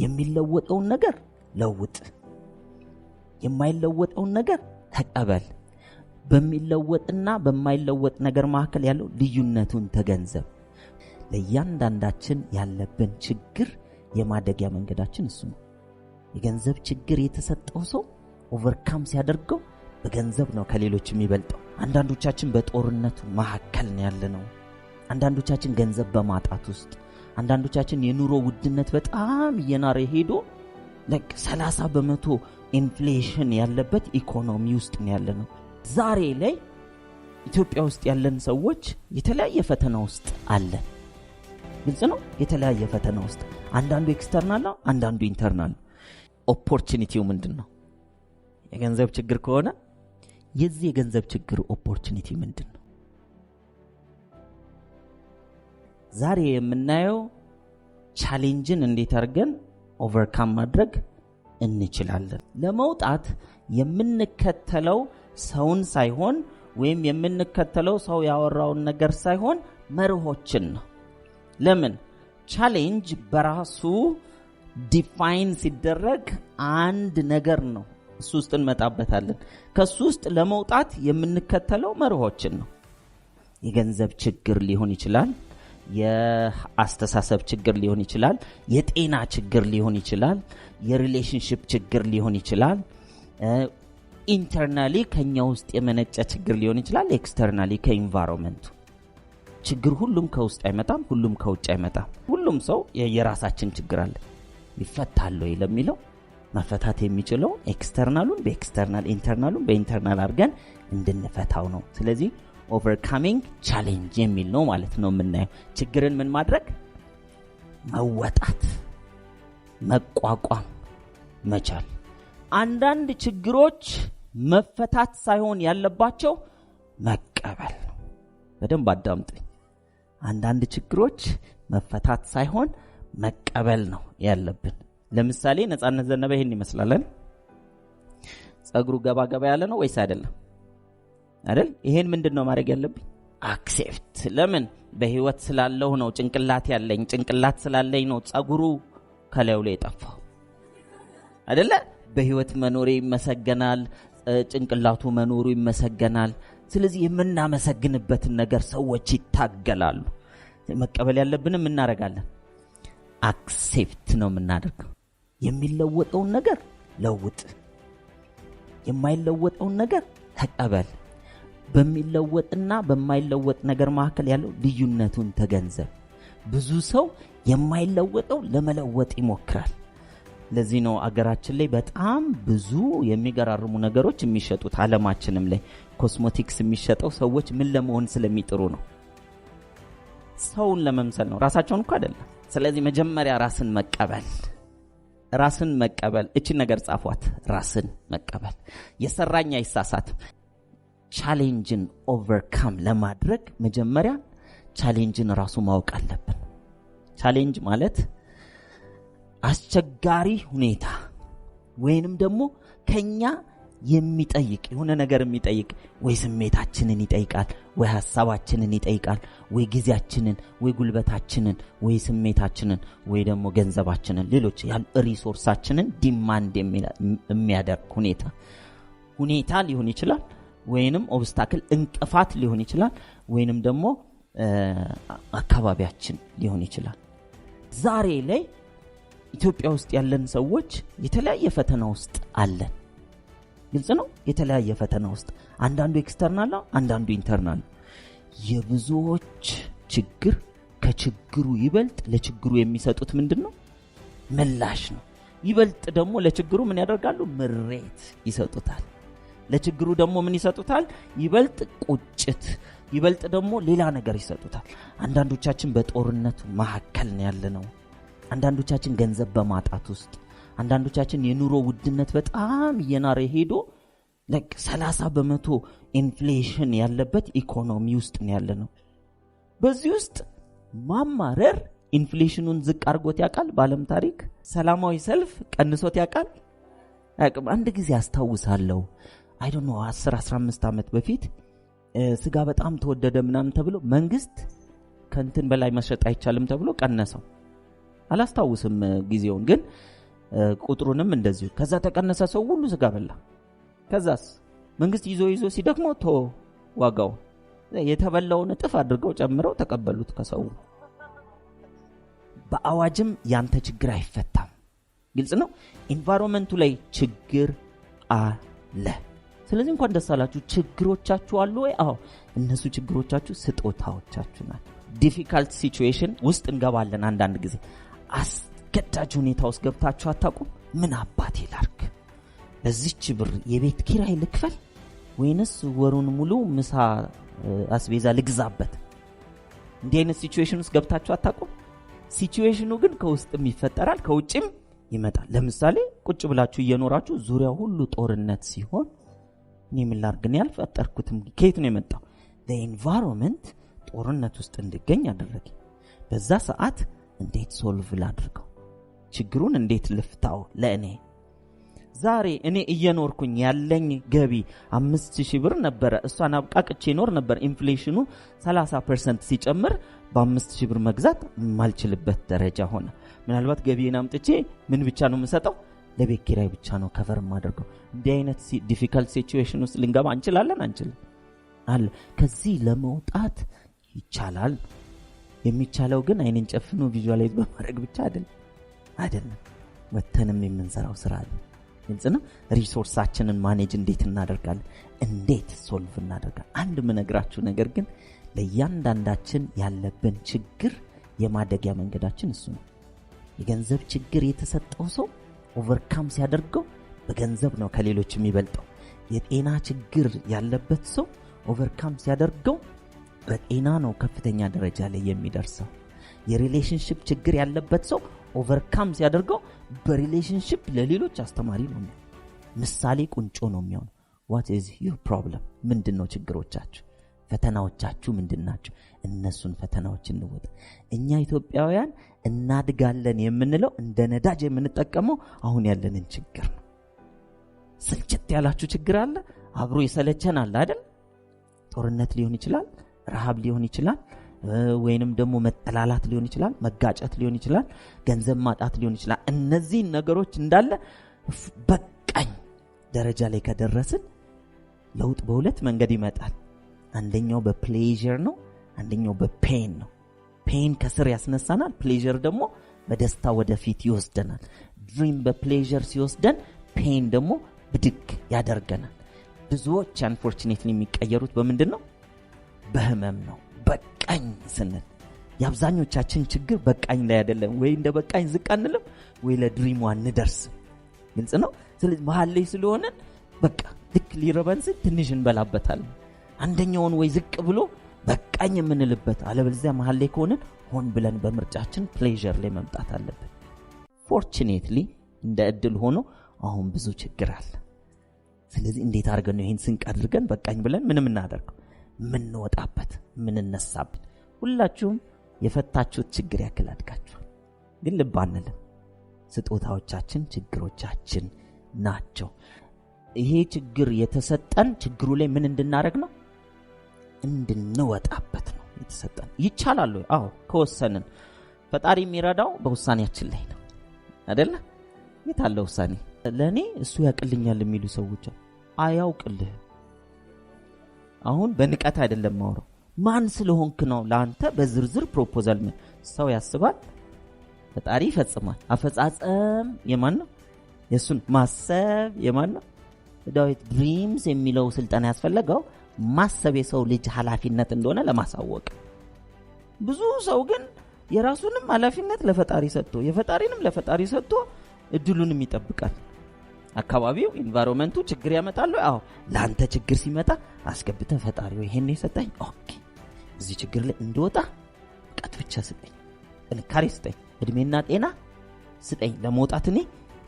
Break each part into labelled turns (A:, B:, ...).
A: የሚለወጠውን ነገር ለውጥ፣ የማይለወጠውን ነገር ተቀበል። በሚለወጥና በማይለወጥ ነገር መካከል ያለው ልዩነቱን ተገንዘብ። ለእያንዳንዳችን ያለብን ችግር የማደጊያ መንገዳችን እሱ ነው። የገንዘብ ችግር የተሰጠው ሰው ኦቨርካም ሲያደርገው በገንዘብ ነው ከሌሎች የሚበልጠው። አንዳንዶቻችን በጦርነቱ መካከል ነው ያለነው። አንዳንዶቻችን ገንዘብ በማጣት ውስጥ፣ አንዳንዶቻችን የኑሮ ውድነት በጣም እየናረ ሄዶ 30% ኢንፍሌሽን ያለበት ኢኮኖሚ ውስጥ ነው ያለነው። ዛሬ ላይ ኢትዮጵያ ውስጥ ያለን ሰዎች የተለያየ ፈተና ውስጥ አለን። ግልጽ ነው። የተለያየ ፈተና ውስጥ፣ አንዳንዱ ኤክስተርናል ነው፣ አንዳንዱ ኢንተርናል። ኦፖርቹኒቲው ምንድነው? የገንዘብ ችግር ከሆነ የዚህ የገንዘብ ችግር ኦፖርቹኒቲ ምንድነው? ዛሬ የምናየው ቻሌንጅን እንዴት አድርገን ኦቨርካም ማድረግ እንችላለን። ለመውጣት የምንከተለው ሰውን ሳይሆን ወይም የምንከተለው ሰው ያወራውን ነገር ሳይሆን መርሆችን ነው። ለምን? ቻሌንጅ በራሱ ዲፋይን ሲደረግ አንድ ነገር ነው። እሱ ውስጥ እንመጣበታለን። ከሱ ውስጥ ለመውጣት የምንከተለው መርሆችን ነው። የገንዘብ ችግር ሊሆን ይችላል፣ የአስተሳሰብ ችግር ሊሆን ይችላል፣ የጤና ችግር ሊሆን ይችላል፣ የሪሌሽንሺፕ ችግር ሊሆን ይችላል፣ ኢንተርናሊ ከኛ ውስጥ የመነጨ ችግር ሊሆን ይችላል፣ ኤክስተርናሊ ከኢንቫይሮንመንቱ ችግር። ሁሉም ከውስጥ አይመጣም፣ ሁሉም ከውጭ አይመጣም። ሁሉም ሰው የራሳችን ችግር አለ። ይፈታል ወይ ለሚለው መፈታት የሚችለው ኤክስተርናሉን በኤክስተርናል ኢንተርናሉን በኢንተርናል አድርገን እንድንፈታው ነው። ስለዚህ ኦቨርካሚንግ ቻሌንጅ የሚል ነው ማለት ነው የምናየው። ችግርን ምን ማድረግ? መወጣት፣ መቋቋም መቻል። አንዳንድ ችግሮች መፈታት ሳይሆን ያለባቸው መቀበል ነው። በደንብ አዳምጡኝ። አንዳንድ ችግሮች መፈታት ሳይሆን መቀበል ነው ያለብን። ለምሳሌ ነፃነት ዘነበ ይሄን ይመስላል። ጸጉሩ ገባ ገባ ያለ ነው ወይስ አይደለም? አይደል? ይሄን ምንድነው ማድረግ ያለብኝ? አክሴፕት። ለምን? በህይወት ስላለው ነው ጭንቅላት ያለኝ። ጭንቅላት ስላለኝ ነው ጸጉሩ ከላዩ ላይ የጠፋው። አይደለ? በህይወት መኖሬ ይመሰገናል፣ ጭንቅላቱ መኖሩ ይመሰገናል። ስለዚህ የምናመሰግንበትን ነገር ሰዎች ይታገላሉ። መቀበል ያለብንም እናረጋለን። አክሴፕት ነው የምናደርገው። የሚለወጠውን ነገር ለውጥ፣ የማይለወጠውን ነገር ተቀበል። በሚለወጥና በማይለወጥ ነገር መካከል ያለው ልዩነቱን ተገንዘብ። ብዙ ሰው የማይለወጠው ለመለወጥ ይሞክራል። ለዚህ ነው አገራችን ላይ በጣም ብዙ የሚገራርሙ ነገሮች የሚሸጡት። ዓለማችንም ላይ ኮስሞቲክስ የሚሸጠው ሰዎች ምን ለመሆን ስለሚጥሩ ነው? ሰውን ለመምሰል ነው፣ ራሳቸውን እኮ አይደለም። ስለዚህ መጀመሪያ ራስን መቀበል። እቺ ነገር ጻፏት። ራስን መቀበል። የሰራኛ አይሳሳትም። ቻሌንጅን ኦቨርካም ለማድረግ መጀመሪያ ቻሌንጅን ራሱ ማወቅ አለብን። ቻሌንጅ ማለት አስቸጋሪ ሁኔታ ወይንም ደግሞ ከኛ የሚጠይቅ የሆነ ነገር የሚጠይቅ ወይ ስሜታችንን ይጠይቃል፣ ወይ ሐሳባችንን ይጠይቃል፣ ወይ ጊዜያችንን፣ ወይ ጉልበታችንን፣ ወይ ስሜታችንን፣ ወይ ደግሞ ገንዘባችንን፣ ሌሎች ያሉ ሪሶርሳችንን ዲማንድ የሚያደርግ ሁኔታ ሊሆን ይችላል። ወይንም ኦብስታክል እንቅፋት ሊሆን ይችላል። ወይንም ደግሞ አካባቢያችን ሊሆን ይችላል። ዛሬ ላይ ኢትዮጵያ ውስጥ ያለን ሰዎች የተለያየ ፈተና ውስጥ አለን። ግልጽ ነው። የተለያየ ፈተና ውስጥ፣ አንዳንዱ ኤክስተርናል ነው፣ አንዳንዱ ኢንተርናል ነው። የብዙዎች ችግር ከችግሩ ይበልጥ ለችግሩ የሚሰጡት ምንድነው? ምላሽ ነው። ይበልጥ ደግሞ ለችግሩ ምን ያደርጋሉ? ምሬት ይሰጡታል። ለችግሩ ደግሞ ምን ይሰጡታል? ይበልጥ ቁጭት፣ ይበልጥ ደግሞ ሌላ ነገር ይሰጡታል። አንዳንዶቻችን በጦርነቱ መካከል ነው ያለነው። አንዳንዶቻችን ገንዘብ በማጣት ውስጥ፣ አንዳንዶቻችን የኑሮ ውድነት በጣም እየናረ ሄዶ 30% ኢንፍሌሽን ያለበት ኢኮኖሚ ውስጥ ነው ያለነው። በዚህ ውስጥ ማማረር ኢንፍሌሽኑን ዝቅ አድርጎት ያውቃል? በዓለም ታሪክ ሰላማዊ ሰልፍ ቀንሶት ያውቃል? አንድ ጊዜ አስታውሳለሁ፣ አይ ዶንት ኖ 10-15 ዓመት በፊት ስጋ በጣም ተወደደ ምናምን ተብሎ መንግስት ከንትን በላይ መሸጥ አይቻልም ተብሎ ቀነሰው። አላስታውስም ጊዜውን፣ ግን ቁጥሩንም እንደዚሁ። ከዛ ተቀነሰ፣ ሰው ሁሉ ስጋ በላ። ከዛስ መንግስት ይዞ ሲደክመው ዋጋው የተበላውን እጥፍ አድርገው ጨምረው ተቀበሉት ከሰው። በአዋጅም ያንተ ችግር አይፈታም። ግልጽ ነው። ኢንቫይሮንመንቱ ላይ ችግር አለ። ስለዚህ እንኳን ደስ አላችሁ። ችግሮቻችሁ አሉ ወይ? አዎ፣ እነሱ ችግሮቻችሁ ስጦታዎቻችሁ ናቸው። ዲፊካልት ሲቹዌሽን ውስጥ እንገባለን። አንዳንድ ጊዜ አስገዳጅ ሁኔታ ውስጥ ገብታችሁ አታውቁም? ምን አባቴ ላርክ? ለዚህች ብር የቤት ኪራይ ልክፈል ወይንስ ወሩን ሙሉ ምሳ አስቤዛ ልግዛበት? እንዲህ አይነት ሲቹዌሽን ውስጥ ገብታችሁ አታውቁም? ሲቹዌሽኑ ግን ከውስጥም ይፈጠራል ከውጭም ይመጣል። ለምሳሌ ቁጭ ብላችሁ እየኖራችሁ ዙሪያው ሁሉ ጦርነት ሲሆን እኔ ምን ላድርግ ነው ያልፈጠርኩትም? ከየት ነው የመጣው? ለኢንቫይሮንመንት ጦርነት ውስጥ እንድገኝ አደረገ። በዛ ሰዓት እንዴት ሶልቭ ላድርገው? ችግሩን እንዴት ልፍታው? ለእኔ ዛሬ እኔ እየኖርኩኝ ያለኝ ገቢ 5000 ብር ነበር። እሷን አብቃቅቼ ኖር ነበር። ኢንፍሌሽኑ 30% ሲጨምር በ5000 ብር መግዛት ማልችልበት ደረጃ ሆነ። ምናልባት ገቢዬን አምጥቼ ምን ብቻ ነው የምሰጠው? ለቤት ኪራይ ብቻ ነው ከቨር ማድረገው። እንዲህ አይነት ዲፊካልት ሲቹዌሽን ውስጥ ልንገባ አንችላለን? አንችልም አለ። ከዚህ ለመውጣት ይቻላል። የሚቻለው ግን አይንን ጨፍኖ ቪዥዋላይዝ በማድረግ ብቻ አይደለም። ወተንም የምንሰራው ስራ አለ። ግልጽ ነው። ሪሶርሳችንን ማኔጅ እንዴት እናደርጋለን? እንዴት ሶልቭ እናደርጋለን? አንድ ምነግራችሁ ነገር ግን ለእያንዳንዳችን ያለብን ችግር የማደጊያ መንገዳችን እሱ ነው። የገንዘብ ችግር የተሰጠው ሰው ኦቨርካም ሲያደርገው በገንዘብ ነው ከሌሎች የሚበልጠው። የጤና ችግር ያለበት ሰው ኦቨርካም ሲያደርገው በጤና ነው ከፍተኛ ደረጃ ላይ የሚደርሰው። የሪሌሽንሺፕ ችግር ያለበት ሰው ኦቨርካም ሲያደርገው በሪሌሽንሺፕ ለሌሎች አስተማሪ ነው፣ ምሳሌ ቁንጮ ነው የሚሆነው። what is your problem? ምንድነው ችግሮቻችሁ? ፈተናዎቻችሁ ምንድናቸው? እነሱን ፈተናዎች እንወጣ። እኛ ኢትዮጵያውያን እናድጋለን የምንለው እንደ ነዳጅ የምንጠቀመው አሁን ያለንን ችግር ነው። ስልችት ያላችሁ ችግር አለ፣ አብሮ ይሰለቸናል አይደል? ጦርነት ሊሆን ይችላል፣ ረሃብ ሊሆን ይችላል፣ ወይንም ደግሞ መጠላላት ሊሆን ይችላል፣ መጋጨት ሊሆን ይችላል፣ ገንዘብ ማጣት ሊሆን ይችላል። እነዚህ ነገሮች እንዳለ በቃኝ ደረጃ ላይ ከደረስን ለውጥ በሁለት መንገድ ይመጣል። አንደኛው በፕሌዠር ነው፣ አንደኛው በፔን ነው። ፔን ከስር ያስነሳናል፣ ፕሌዠር ደግሞ በደስታ ወደፊት ይወስደናል። ድሪም በፕሌዠር ሲወስደን ፔን ደግሞ ብድግ ያደርገናል። ብዙዎች አንፎርቹኔትሊ የሚቀየሩት በምንድን ነው? በህመም ነው። በቃኝ ስንል የአብዛኞቻችን ችግር በቃኝ ላይ አይደለም። ወይ እንደ በቃኝ ዝቅ አንልም፣ ወይ ለድሪሙ አንደርስም። ግልጽ ነው። ስለዚህ መሀል ላይ ስለሆነ በቃ ልክ ሊረበንስ ትንሽ እንበላበታለን። አንደኛውን ወይ ዝቅ ብሎ በቃኝ የምንልበት፣ አለበለዚያ መሀል ላይ ከሆነ ሆን ብለን በምርጫችን ፕሌዠር ላይ መምጣት አለብን። ፎርቹኔትሊ እንደ እድል ሆኖ አሁን ብዙ ችግር አለ። ስለዚህ እንዴት አድርገን ነው ይሄን ስንቅ አድርገን በቃኝ ብለን ምንም እናደርገው? ምን ወጣበት ምን ነሳበት? ሁላችሁም የፈታችሁት ችግር ያክል አድጋችኋል። ግን ልብ አንልም። ስጦታዎቻችን ችግሮቻችን ናቸው። ይሄ ችግር የተሰጠን ችግሩ ላይ ምን እንድናደርግ ነው? እንድንወጣበት ነው የተሰጠን። ይቻላል ወይ? አዎ፣ ከወሰንን። ፈጣሪ የሚረዳው በውሳኔያችን ላይ ነው አይደለ? የታለ ውሳኔ? ለኔ እሱ ያቅልኛል የሚሉ ሰዎች አያውቅልህ። አሁን በንቀት አይደለም ማውራው። ማን ስለሆንክ ነው ለአንተ በዝርዝር ፕሮፖዛል ሰው ያስባል፣ ፈጣሪ ይፈጽማል። አፈጻጸም የማን ነው? የሱን ማሰብ የማን ነው? ዳዊት ድሪምስ የሚለው ስልጣን ያስፈልገው ማሰብ የሰው ልጅ ኃላፊነት እንደሆነ ለማሳወቅ። ብዙ ሰው ግን የራሱንም ኃላፊነት ለፈጣሪ ሰጥቶ የፈጣሪንም ለፈጣሪ ሰጥቶ እድሉንም ይጠብቃል። አካባቢው ኢንቫይሮንመንቱ ችግር ያመጣል። አዎ፣ ላንተ ችግር ሲመጣ አስገብተ ፈጣሪው ይሄን ይሰጣኝ፣ ኦኬ እዚህ ችግር ላይ እንደወጣ ቀጥ ብቻ ስጠኝ፣ ጥንካሬ ስጠኝ፣ እድሜና ጤና ስጠኝ፣ ለመውጣት እኔ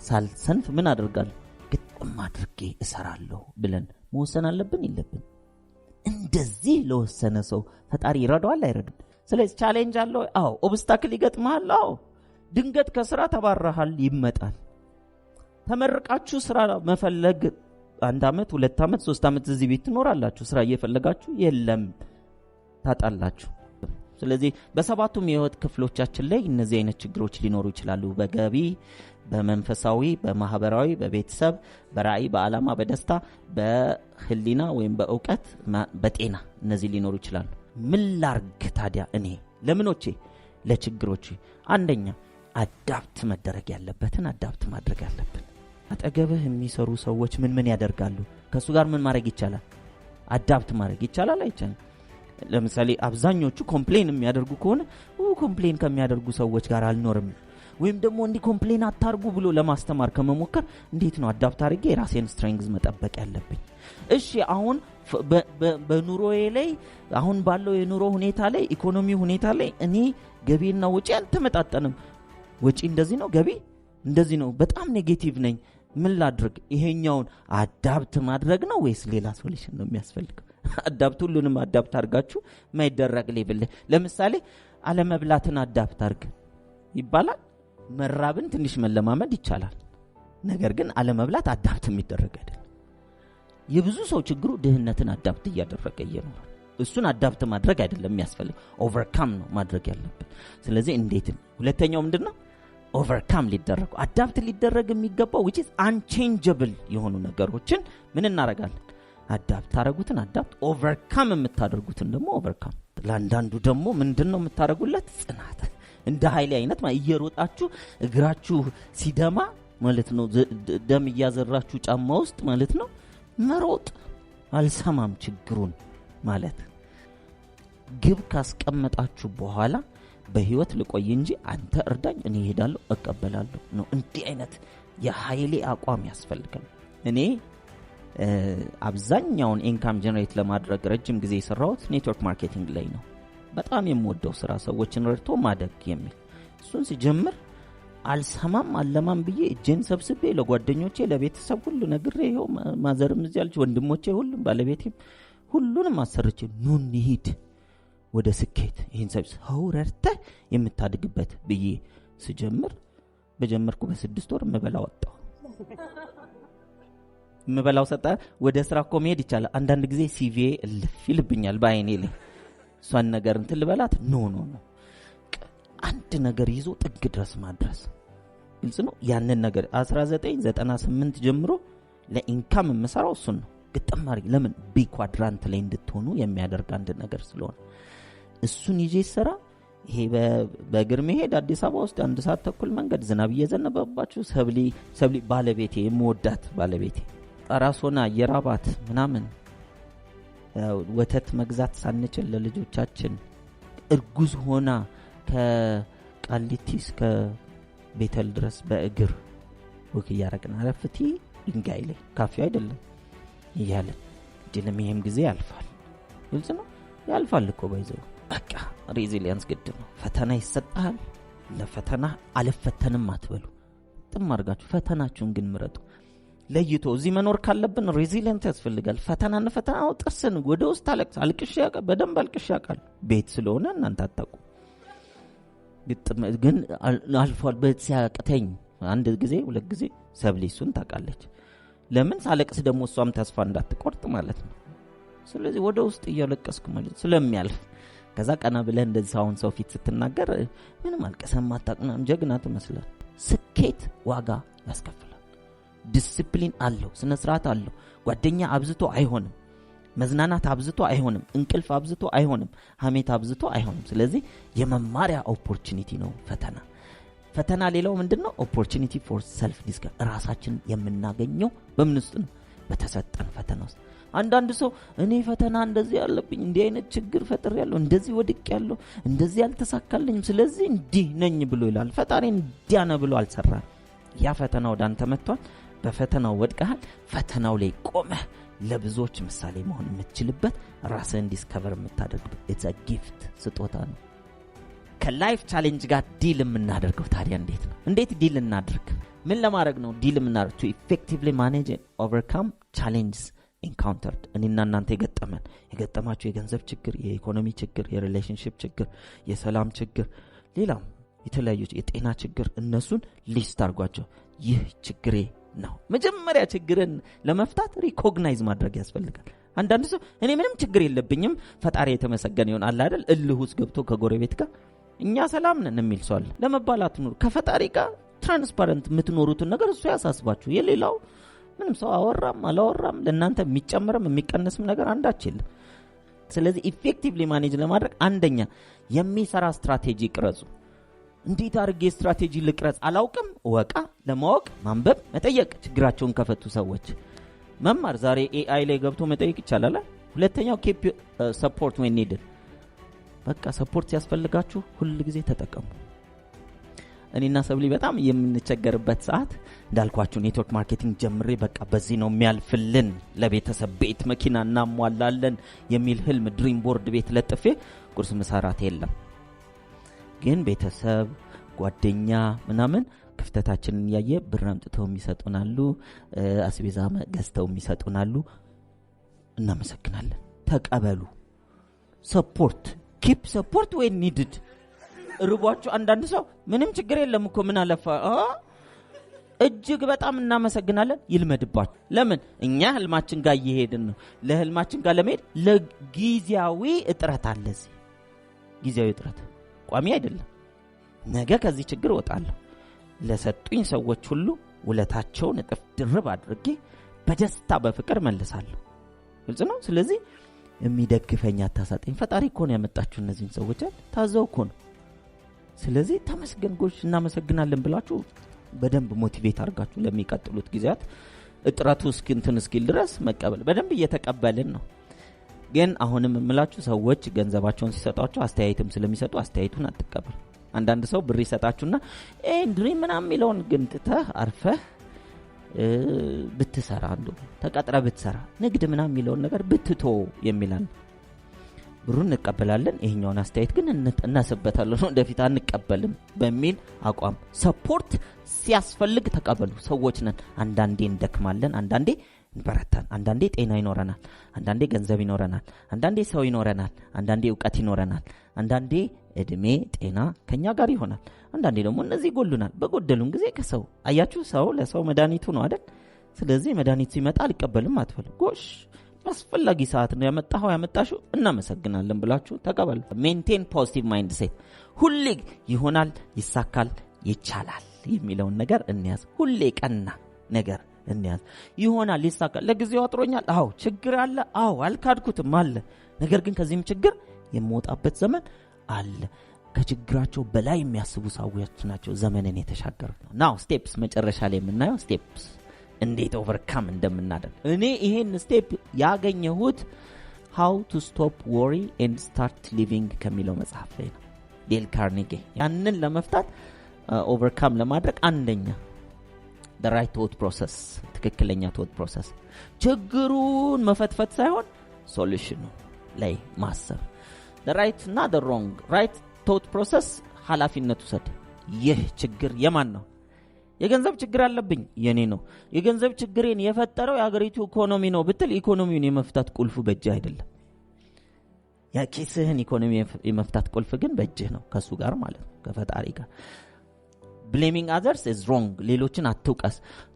A: ሳልሰንፍ ምን አደርጋለሁ? ግጥም አድርጌ እሰራለሁ ብለን መወሰን አለብን የለብን? እንደዚህ ለወሰነ ሰው ፈጣሪ ይረዳዋል አይረዳም? ስለዚህ ቻሌንጅ አለው። አዎ፣ ኦብስታክል ይገጥማል። አዎ፣ ድንገት ከስራ ተባረሃል ይመጣል። ተመርቃችሁ ስራ መፈለግ 1 አመት 2 አመት 3 አመት እዚህ ቤት ትኖራላችሁ። ስራ እየፈለጋችሁ የለም ታጣላችሁ። ስለዚህ በሰባቱም የህይወት ክፍሎቻችን ላይ እነዚህ አይነት ችግሮች ሊኖሩ ይችላሉ። በገቢ፣ በመንፈሳዊ፣ በማህበራዊ፣ በቤተሰብ፣ በራዕይ፣ በዓላማ፣ በደስታ፣ በህሊና ወይም በእውቀት፣ በጤና እነዚህ ሊኖሩ ይችላሉ። ምን ላርግ ታዲያ እኔ ለምኖቼ? ለችግሮቼ። አንደኛ አዳፕት መደረግ ያለበትን አዳፕት ማድረግ አለብን። አጠገብህ የሚሰሩ ሰዎች ምን ያደርጋሉ? ከሱ ጋር ምን ማድረግ ይቻላል? አዳፕት ማድረግ ይቻላል አይቻልም? ለምሳሌ አብዛኞቹ ኮምፕሌን የሚያደርጉ ከሆነ ኮምፕሌን ከሚያደርጉ ሰዎች ጋር አልኖርም፣ ወይም ደግሞ እንዲህ ኮምፕሌን አታርጉ ብሎ ለማስተማር ከመሞከር እንዴት ነው አዳፕት አድርጌ የራሴን ስትሬንግዝ መጠበቅ ያለብኝ? እሺ አሁን በኑሮዬ ላይ አሁን ባለው የኑሮ ሁኔታ ላይ ኢኮኖሚ ሁኔታ ላይ እኔ ገቢና ወጪ አልተመጣጠንም። ወጪ እንደዚህ ነው፣ ገቢ እንደዚህ ነው፣ በጣም ኔጌቲቭ ነኝ። ምን ላድርግ? ይሄኛውን አዳፕት ማድረግ ነው ወይስ ሌላ ሶሉሽን ነው የሚያስፈልገው? አዳፕት ሁሉንም አዳፕት አድርጋችሁ ማይደረግ ሌብል ለምሳሌ አለመብላትን አዳፕት አድርግ ይባላል። መራብን ትንሽ መለማመድ ይቻላል። ነገር ግን አለመብላት አዳፕት የሚደረግ አይደለም። የብዙ ሰው ችግሩ ድህነትን አዳፕት እያደረገ እየኖረ እሱን አዳፕት ማድረግ አይደለም የሚያስፈልግ፣ ኦቨርካም ነው ማድረግ ያለብን። ስለዚህ እንዴት? ሁለተኛው ምንድነው? ኦቨርካም ሊደረግ አዳፕት ሊደረግ የሚገባው which is unchangeable የሆኑ ነገሮችን ምን እናረጋለን? አዳፕት ታረጉትን አዳፕት፣ ኦቨርካም የምታደርጉትን ደግሞ ኦቨርካም። ለአንዳንዱ ደግሞ ምንድነው የምታረጉለት? ጽናት። እንደ ኃይሌ አይነት እየሮጣችሁ እግራችሁ ሲደማ ማለት ነው፣ ደም እያዘራችሁ ጫማ ውስጥ ማለት ነው መሮጥ። አልሰማም ችግሩን ማለት ግብ ካስቀመጣችሁ በኋላ በህይወት ልቆይ እንጂ አንተ እርዳኝ እኔ እሄዳለሁ እቀበላለሁ ነው። እንዲህ አይነት የኃይሌ አቋም ያስፈልጋል። እኔ አብዛኛውን ኢንካም ጀነሬት ለማድረግ ረጅም ጊዜ የሰራሁት ኔትወርክ ማርኬቲንግ ላይ ነው። በጣም የምወደው ስራ ሰዎችን ረድቶ ማደግ የሚል እሱን ሲጀምር አልሰማም አለማም ብዬ እጄን ሰብስቤ ለጓደኞቼ ለቤተሰብ ሁሉ ነግሬ ይሄው ማዘርም እዚህ ያለች ወንድሞቼ ሁሉም ባለቤቴም ሁሉንም አሰርቼ ኑ እንሂድ ወደ ስኬት ይሄን ሰው ረድተህ የምታድግበት ብዬ ስጀምር በጀመርኩ በ6 ወር መበላው ወጣው። መበላው ሰጣ። ወደ ስራ እኮ መሄድ ይቻላል። አንዳንድ ጊዜ ሲቪ እልፍ ይልብኛል በአይኔ ላይ እሷን ነገር እንትን ልበላት ኖ አንድ ነገር ይዞ ጥግ ድረስ ማድረስ ግልጽ ነው። ያንን ነገር 1998 ጀምሮ ለኢንካም የምሰራው እሱን ነው። ግጥማሪ ለምን ቢ ኳድራንት ላይ እንድትሆኑ የሚያደርግ አንድ ነገር ስለሆነ እሱን ይዤ ሰራ። ይሄ በእግር መሄድ አዲስ አበባ ውስጥ 1 ሰዓት ተኩል መንገድ ዝናብ እየዘነበባችሁ ሰብሊ ባለቤቴ የምወዳት ባለቤቴ ራስሆና የራባት ምናምን ወተት መግዛት ሳንችል ለልጆቻችን እርጉዝ ሆና ከቃሊቲ እስከ ቤተል ድረስ በእግር ወክ ያረግና አረፍቲ ድንጋይ ላይ ካፌ አይደለም ይያለ ድንም ይሄም ጊዜ ያልፋል። ግልጽ ነው ያልፋል እኮ ባይዘው በቃ ሬዚሊየንስ ግድ ነው። ፈተና ይሰጣል። ለፈተና አልፈተንም አትበሉ። ጥም አድርጋችሁ ፈተናችሁን ግን ምረጡ። ለይቶ እዚህ መኖር ካለብን ሬዚሊየንስ ያስፈልጋል። ፈተናና ፈተናው ጥርስን ወደ ውስጥ አልቅሽ ያቀ በደንብ አልቅሽ ያቃል ቤት ስለሆነ እናንተ አጣቁ ግን አልፏል። በሲያቀተኝ አንድ ጊዜ ሁለት ጊዜ ሰብሊሱን ታቃለች። ለምን ሳለቅስ ደግሞ እሷም ተስፋ እንዳትቆርጥ ማለት ነው። ስለዚህ ወደ ውስጥ እያለቀስኩ ማለት ስለሚያልፍ ከዛ ቀና ብለህ እንደዚህ አሁን ሰው ፊት ስትናገር ምንም አልቀሰም አታቅናም ጀግና ትመስላል። ስኬት ዋጋ ያስከፍላል። ዲሲፕሊን አለው፣ ስነ ስርዓት አለው። ጓደኛ አብዝቶ አይሆንም፣ መዝናናት አብዝቶ አይሆንም፣ እንቅልፍ አብዝቶ አይሆንም፣ ሀሜት አብዝቶ አይሆንም። ስለዚህ የመማሪያ ኦፖርቹኒቲ ነው ፈተና ሌላው ምንድነው? ኦፖርቹኒቲ ፎር ሰልፍ ዲስከቨሪ ራሳችን የምናገኘው በምን ውስጥ ነው? በተሰጠን ፈተና ውስጥ። አንዳንድ ሰው እኔ ፈተና እንደዚህ ያለብኝ እንዲህ አይነት ችግር ፈጥር ያለው እንደዚህ ወድቅ ያለው እንደዚህ ያልተሳካልኝ ስለዚህ እንዲህ ነኝ ብሎ ይላል። ፈጣሪ እንዲያነ ብሎ አልሰራም። ያ ፈተና ወደ አንተ መጥቷል። በፈተናው ወድቀሃል። ፈተናው ላይ ቆመህ ለብዙዎች ምሳሌ መሆን የምትችልበት ራስህን ዲስከቨር የምታደርግበት ኢትስ አ ጊፍት ስጦታ ነው። ከላይፍ ቻሌንጅ ጋር ዲል የምናደርገው ታዲያ እንዴት ዲል እናድርግ? ምን ለማድረግ ነው ዲል የምናደርግ? to effectively manage and overcome challenges encountered እኔና እናንተ የገጠማችሁ የገንዘብ ችግር፣ የኢኮኖሚ ችግር፣ የሪሌሽንሺፕ ችግር፣ የሰላም ችግር፣ ሌላም የተለያዩ የጤና ችግር፣ እነሱን ሊስት አድርጓቸው። ይህ ችግሬ ነው። መጀመሪያ ችግርን ለመፍታት ሪኮግናይዝ ማድረግ ያስፈልጋል። አንዳንድ ሰው እኔ ምንም ችግር የለብኝም ፈጣሪ የተመሰገነ ይሁን አለ አይደል እልህ ውስጥ ገብቶ ከጎረቤት ጋር እኛ ሰላም ነን የሚል ሰው አለ። ለመባላት ኑር ከፈጣሪ ጋር ትራንስፓረንት የምትኖሩትን ነገር እሱ ያሳስባችሁ። የሌላው ምንም ሰው አወራም አላወራም ለእናንተ የሚጨምርም የሚቀንስም ነገር አንዳች የለም። ስለዚህ ኢፌክቲቭሊ ማኔጅ ለማድረግ አንደኛ የሚሰራ ስትራቴጂ ቅረጹ። እንዴት አድርጌ ስትራቴጂ ልቅረጽ አላውቅም። ወቃ ለማወቅ ማንበብ፣ መጠየቅ። ችግራቸውን ከፈቱ ሰዎች መማር። ዛሬ ኤአይ ላይ ገብቶ መጠየቅ ይቻላል። ሁለተኛው ኬፕ ሰፖርት when needed። በቃ ሰፖርት ሲያስፈልጋችሁ ሁሉ ጊዜ ተጠቀሙ። እኔና ሰብሊ በጣም የምንቸገርበት ሰዓት እንዳልኳችሁ ኔትወርክ ማርኬቲንግ ጀምሬ በቃ በዚህ ነው የሚያልፍልን፣ ለቤተሰብ ቤት መኪና እናሟላለን የሚል ህልም ድሪም ቦርድ ቤት ለጥፌ ቁርስ መሰራት የለም። ግን ቤተሰብ ጓደኛ ምናምን ክፍተታችንን ያየ ብር አምጥተው የሚሰጡናሉ፣ አስቤዛ ገዝተው የሚሰጡናሉ። እናመሰግናለን። ተቀበሉ። ሰፖርት ኪፕ ሰፖርት when needed። ርቧችሁ አንዳንድ ሰው ምንም ችግር የለም እኮ ምን አለፋ እጅግ በጣም እናመሰግናለን። ይልመድባችሁ። ለምን እኛ ህልማችን ጋር እየሄድን ነው። ለህልማችን ጋር ለመሄድ ለጊዜያዊ እጥረት አለ። እዚህ ጊዜያዊ እጥረት ቋሚ አይደለም። ነገ ከዚህ ችግር ወጣለሁ። ለሰጡኝ ሰዎች ሁሉ ውለታቸውን እጥፍ ድርብ አድርጌ በደስታ በፍቅር መልሳለሁ። ግልጽ ነው። ስለዚህ የሚደግፈኝ አታሳጠኝ። ፈጣሪ እኮ ነው ያመጣችሁ እነዚህን ሰዎች ታዘው እኮ ነው። ስለዚህ ተመስገን ጎሽ እናመሰግናለን ብላችሁ በደንብ ሞቲቬት አድርጋችሁ ለሚቀጥሉት ጊዜያት እጥረቱ እስኪል ድረስ መቀበል። በደንብ እየተቀበልን ነው። ግን አሁንም እምላችሁ ሰዎች ገንዘባቸውን ሲሰጣችሁ አስተያየትም ስለሚሰጡ አስተያየቱን አትቀበሉ። አንዳንድ ሰው ብር ይሰጣችሁና ድሪም ምናምን የሚለውን ግን ትተህ አርፈህ ብትሰራ ተቀጥረ ብትሰራ ንግድ ምናምን የሚለውን ነገር ብትቶ የሚላል ብሩን እንቀበላለን። ይሄኛውን አስተያየት ግን እናስበታለን ወደፊት አንቀበልም በሚል አቋም ሰፖርት ሲያስፈልግ ተቀበሉ። ሰዎች ነን። አንዳንዴ እንደክማለን፣ አንዳንዴ እንበረታን፣ አንዳንዴ ጤና ይኖረናል፣ አንዳንዴ ገንዘብ ይኖረናል፣ አንዳንዴ ሰው ይኖረናል፣ አንዳንዴ ዕውቀት ይኖረናል፣ አንዳንዴ እድሜ ጤና ከኛ ጋር ይሆናል፣ አንዳንዴ ደግሞ እነዚህ ይጎሉናል። በጎደሉን ጊዜ ከሰው አያችሁ፣ ሰው ለሰው መድኃኒቱ ነው አይደል? ስለዚህ መድኃኒቱ ሲመጣ አልቀበልም አትበሉ። ጎሽ አስፈላጊ ሰዓት ነው ያመጣሽው እናመሰግናለን ብላችሁ ተቀበሉ። ሜንቴን ፖዚቲቭ ማይንድ ሴት። ሁሌ ይሆናል፣ ይሳካል፣ ይቻላል የሚለውን ነገር እንያዝ። ሁሌ ቀና ነገር እንያዝ። ይሆናል፣ ይሳካል። ለጊዜው አጥሮኛል፣ አዎ ችግር አለ፣ አዎ አልካድኩትም አለ። ነገር ግን ከዚህም ችግር የምወጣበት ዘመን አለ። ከችግራቸው በላይ የሚያስቡ ሰዎች ናቸው ዘመንን የተሻገሩት ነው። ናው ስቴፕስ መጨረሻ ላይ የምናየው ስቴፕስ እንዴት ኦቨርካም እንደምናደርግ። እኔ ይሄን ስቴፕ ያገኘሁት how to stop worry and start living ከሚለው መጽሐፍ ላይ ነው። ዴል ካርኔጊ ያንን ለመፍታት ኦቨርካም ለማድረግ አንደኛ the right thought process ትክክለኛ thought process ችግሩን መፈትፈት ሳይሆን ሶሉሽኑ ላይ ማሰብ። the right እና the wrong right thought process ኃላፊነቱ ሰድ ይህ ችግር የማን ነው? የገንዘብ ችግር አለብኝ የኔ ነው። የገንዘብ ችግሬን የፈጠረው የሀገሪቱ ኢኮኖሚ ነው ብትል ኢኮኖሚውን የመፍታት ቁልፉ በእጅህ አይደለም። የኪስህን ኢኮኖሚ የመፍታት ቁልፍ ግን በእጅህ ነው፣ ከሱ ጋር ማለት ነው፣ ከፈጣሪ ጋር። blaming others is wrong። ሌሎችን አትውቀስ።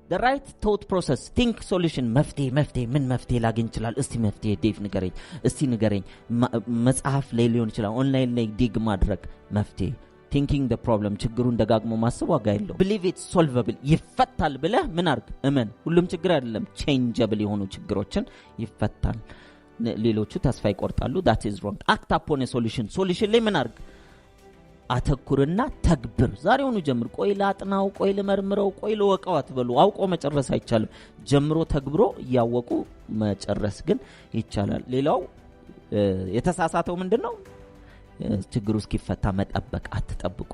A: the right thought process think solution መፍትሄ ምን መፍትሄ ላገኝ ይችላል? እስቲ መፍትሄ ዴቭ ንገረኝ። መጽሐፍ ላይ ሊሆን ይችላል፣ ኦንላይን ላይ ዲግ ማድረግ መፍትሄ thinking the problem ችግሩን ደጋግሞ ማሰብ ዋጋ የለው። believe it's solvable ይፈታል ብለህ ምን አርግ? እመን። ሁሉም ችግር አይደለም changeable የሆኑ ችግሮችን ይፈታል። ሌሎቹ ተስፋ ይቆርጣሉ። that is wrong። act upon a solution ላይ ምን አርግ? አተኩርና ተግብር። ዛሬውኑ ጀምር። ቆይ ላጥናው፣ ቆይ ልመርምረው፣ ቆይ ልወቀው አትበሉ። አውቆ መጨረስ አይቻልም። ጀምሮ ተግብሮ ያወቁ መጨረስ ግን ይቻላል። ሌላው የተሳሳተው ምንድነው? ችግሩ እስኪፈታ መጠበቅ አትጠብቁ።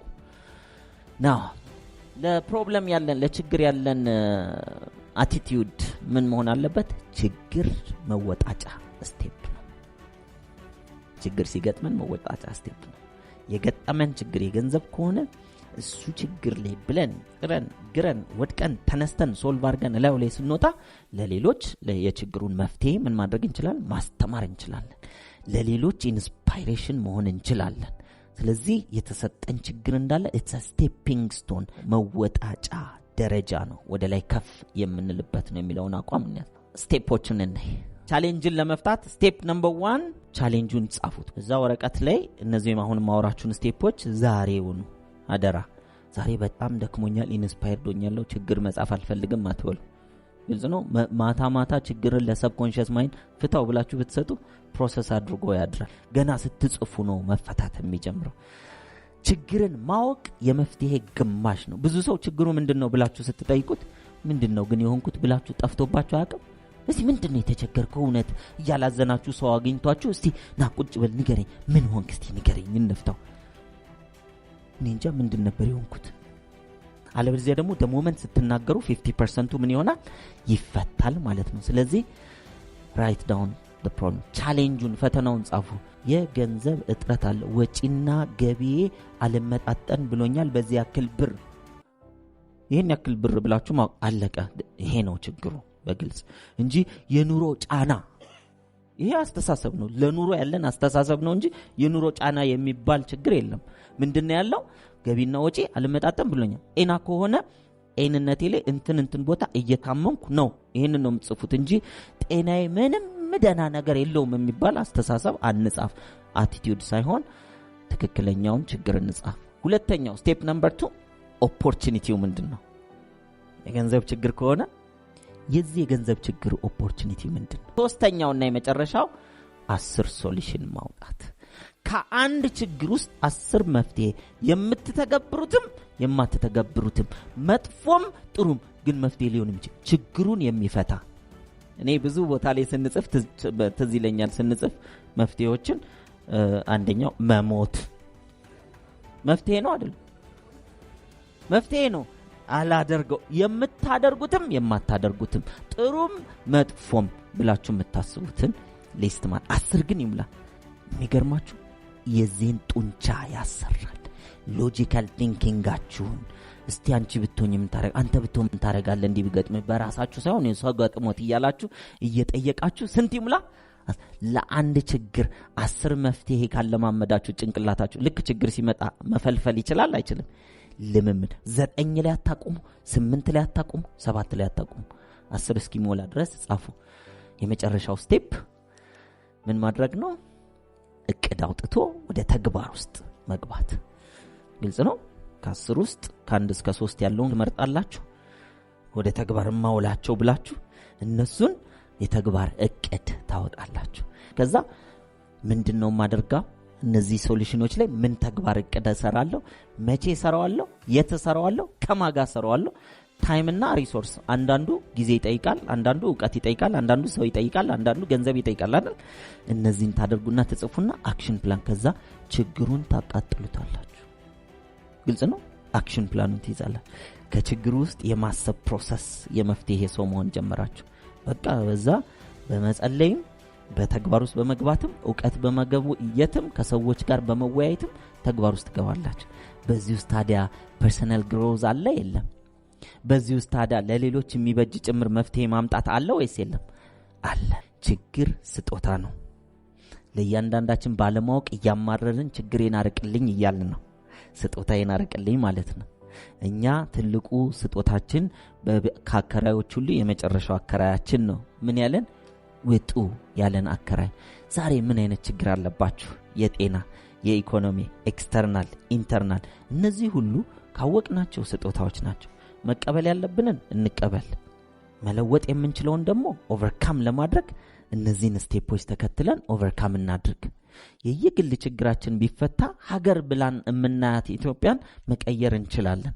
A: ናው ለፕሮብለም ያለን ለችግር ያለን አቲቲዩድ ምን መሆን አለበት? ችግር መወጣጫ ስቴፕ ነው። ችግር ሲገጥመን መወጣጫ ስቴፕ ነው። የገጠመን ችግር የገንዘብ ከሆነ እሱ ችግር ላይ ብለን ግረን ወድቀን ተነስተን ሶልቭ አድርገን ላይ ስንወጣ ለሌሎች የችግሩን መፍትሄ ምን ማድረግ እንችላለን? ማስተማር እንችላለን። ለሌሎች ኢንስፓይሬሽን መሆን እንችላለን። ስለዚህ የተሰጠን ችግር እንዳለ it's a stepping stone መወጣጫ ደረጃ ነው፣ ወደ ላይ ከፍ የምንልበት ነው የሚለውን አቋም ነው። ስቴፖችን እንይ። ቻሌንጅን ለመፍታት ስቴፕ ነምበር 1 ቻሌንጁን ጻፉት። እዛ ወረቀት ላይ እነዚህ አሁን ማወራችሁን ስቴፖች ዛሬውኑ አደራ ዛሬ በጣም ደክሞኛል ኢንስፓየርድ ሆኛለሁ ችግር መጻፍ አልፈልግም አትበሉ። ግልጽ ነው። ማታ ችግርን ለሰብኮንሺየስ ማይንድ ፍታው ብላችሁ ብትሰጡ ፕሮሰስ አድርጎ ያድራል። ገና ስትጽፉ ነው መፈታት የሚጀምረው። ችግርን ማወቅ የመፍትሄ ግማሽ ነው። ብዙ ሰው ችግሩ ምንድነው ብላችሁ ስትጠይቁት ምንድነው ግን የሆንኩት ብላችሁ ጠፍቶባችሁ አያውቅም? እስቲ ምንድነው የተቸገርከው? እውነት እያላዘናችሁ ሰው አግኝቷችሁ እስቲ ና ቁጭ በል ንገረኝ፣ ምን ሆንክ እስቲ ንገረኝ እንፍታው። እኔ እንጃ ምንድን ነበር የሆንኩት። አለበለዚያ ደግሞ ሞመንት ስትናገሩ 50% ምን ይሆናል? ይፈታል ማለት ነው። ስለዚህ ራይት ዳውን the problem ቻሌንጁን ፈተናውን ጻፉ። የገንዘብ እጥረት አለ፣ ወጪና ገቢዬ አለመጣጠን ብሎኛል፣ በዚህ ያክል ብር፣ ይሄን ያክል ብር ብላችሁ ማወቅ አለቀ። ይሄ ነው ችግሩ በግልጽ እንጂ የኑሮ ጫና። ይሄ አስተሳሰብ ነው፣ ለኑሮ ያለን አስተሳሰብ ነው እንጂ የኑሮ ጫና የሚባል ችግር የለም። ምንድነው ያለው? ገቢና ወጪ አለመጣጠን ብሎኛል። ጤና ከሆነ ጤንነቴ ላይ እንትን ቦታ እየታመምኩ ነው፣ ይሄን ነው የምትጽፉት እንጂ ጤናዬ ምንም ደህና ነገር የለውም የሚባል አስተሳሰብ አንጻፍ። አቲቲዩድ ሳይሆን ትክክለኛውን ችግር እንጻፍ። ሁለተኛው ስቴፕ ነምበር 2 ኦፖርቹኒቲው ምንድነው? የገንዘብ ችግር ከሆነ የዚህ የገንዘብ ችግር ኦፖርቹኒቲ ምንድነው? ሶስተኛውና የመጨረሻው 10 ሶሉሽን ማውጣት። ከአንድ ችግር ውስጥ 10 መፍትሄ፣ የምትተገብሩትም የማትተገብሩትም፣ መጥፎም ጥሩም ግን መፍትሄ ሊሆን የሚችል ችግሩን የሚፈታ። እኔ ብዙ ቦታ ላይ ስንጽፍ ትዝ ይለኛል፣ ስንጽፍ መፍትሄዎችን አንደኛው መሞት መፍትሄ ነው አይደል? መፍትሄ ነው። አላደርገው የምታደርጉትም የማታደርጉትም ጥሩም መጥፎም ብላችሁ የምታስቡትን ሊስት ማለት 10 ግን ይሙላ። የሚገርማችሁ የዚህን ጡንቻ ያሰራል። ሎጂካል ቲንኪንጋችሁን እስቲ አንቺ ብትሆኝ ምን ታረጋ፣ አንተ ብትሆን ምን ታረጋለህ፣ እንዲህ ቢገጥም በራሳችሁ ሳይሆን የሰው ገጥሞት እያላችሁ እየጠየቃችሁ ስንት ይሙላ? ለአንድ ችግር 10 መፍትሄ ካለማመዳችሁ ጭንቅላታችሁ ልክ ችግር ሲመጣ መፈልፈል ይችላል አይችልም? ልምምድ 9 ላይ አታቁሙ፣ 8 ላይ አታቁሙ፣ 7 ላይ አታቁሙ፣ 10 እስኪሞላ ድረስ ጻፉ። የመጨረሻው ስቴፕ ምን ማድረግ ነው? እቅድ አውጥቶ ወደ ተግባር ውስጥ መግባት። ግልጽ ነው። ከ10 ውስጥ ከ1 እስከ 3 ያለውን ትመርጣላችሁ፣ ወደ ተግባር ማውላቸው ብላችሁ እነሱን የተግባር እቅድ ታወጣላችሁ። ከዛ ምንድነው ማደርጋው? እነዚህ ሶሉሽኖች ላይ ምን ተግባር እቅድ እሰራለሁ፣ መቼ እሰራዋለሁ፣ የት እሰራዋለሁ፣ ከማጋ እሰራዋለሁ። ታይም እና ሪሶርስ፣ አንዳንዱ ጊዜ ይጠይቃል፣ አንዳንዱ ዕውቀት ይጠይቃል፣ አንዳንዱ ሰው ይጠይቃል፣ አንዳንዱ ገንዘብ ይጠይቃል አይደል? እነዚህን ታደርጉና ትጽፉና አክሽን ፕላን፣ ከዛ ችግሩን ታቃጥሉታላችሁ። ግልጽ ነው። አክሽን ፕላኑን ትይዛላችሁ። ከችግሩ ውስጥ የማሰብ ፕሮሰስ፣ የመፍትሄ ሰው መሆን ጀመራችሁ። በቃ በዛ በመጸለይም በተግባር ውስጥ በመግባትም ዕውቀት በመገብየትም ከሰዎች ጋር በመወያየትም ተግባር ውስጥ ገባላችሁ። በዚህ ውስጥ ታዲያ ፐርሰናል ግሮዝ አለ የለም? በዚህ ውስጥ ታዲያ ለሌሎች የሚበጅ ጭምር መፍትሄ ማምጣት አለ ወይስ የለም? አለ። ችግር ስጦታ ነው። ለእያንዳንዳችን ባለማወቅ እያማረርን ችግሬን አርቅልኝ እያልን ነው። ስጦታዬን አርቅልኝ ማለት ነው። እኛ ትልቁ ስጦታችን ከአከራዮች ሁሉ የመጨረሻው አከራያችን ነው። ምን ያለን? ውጡ ያለን አከራይ። ዛሬ ምን አይነት ችግር አለባችሁ? የጤና፣ የኢኮኖሚ፣ ኤክስተርናል፣ ኢንተርናል። እነዚህ ሁሉ ካወቅናቸው ስጦታዎች ናቸው። መቀበል ያለብንን እንቀበል፣ መለወጥ የምንችለውን ደግሞ ኦቨርካም ለማድረግ እነዚህን ስቴፖች ተከትለን ኦቨርካም እናድርግ። የየግል ችግራችን ቢፈታ ሀገር ብላን የምናያት ኢትዮጵያን መቀየር እንችላለን።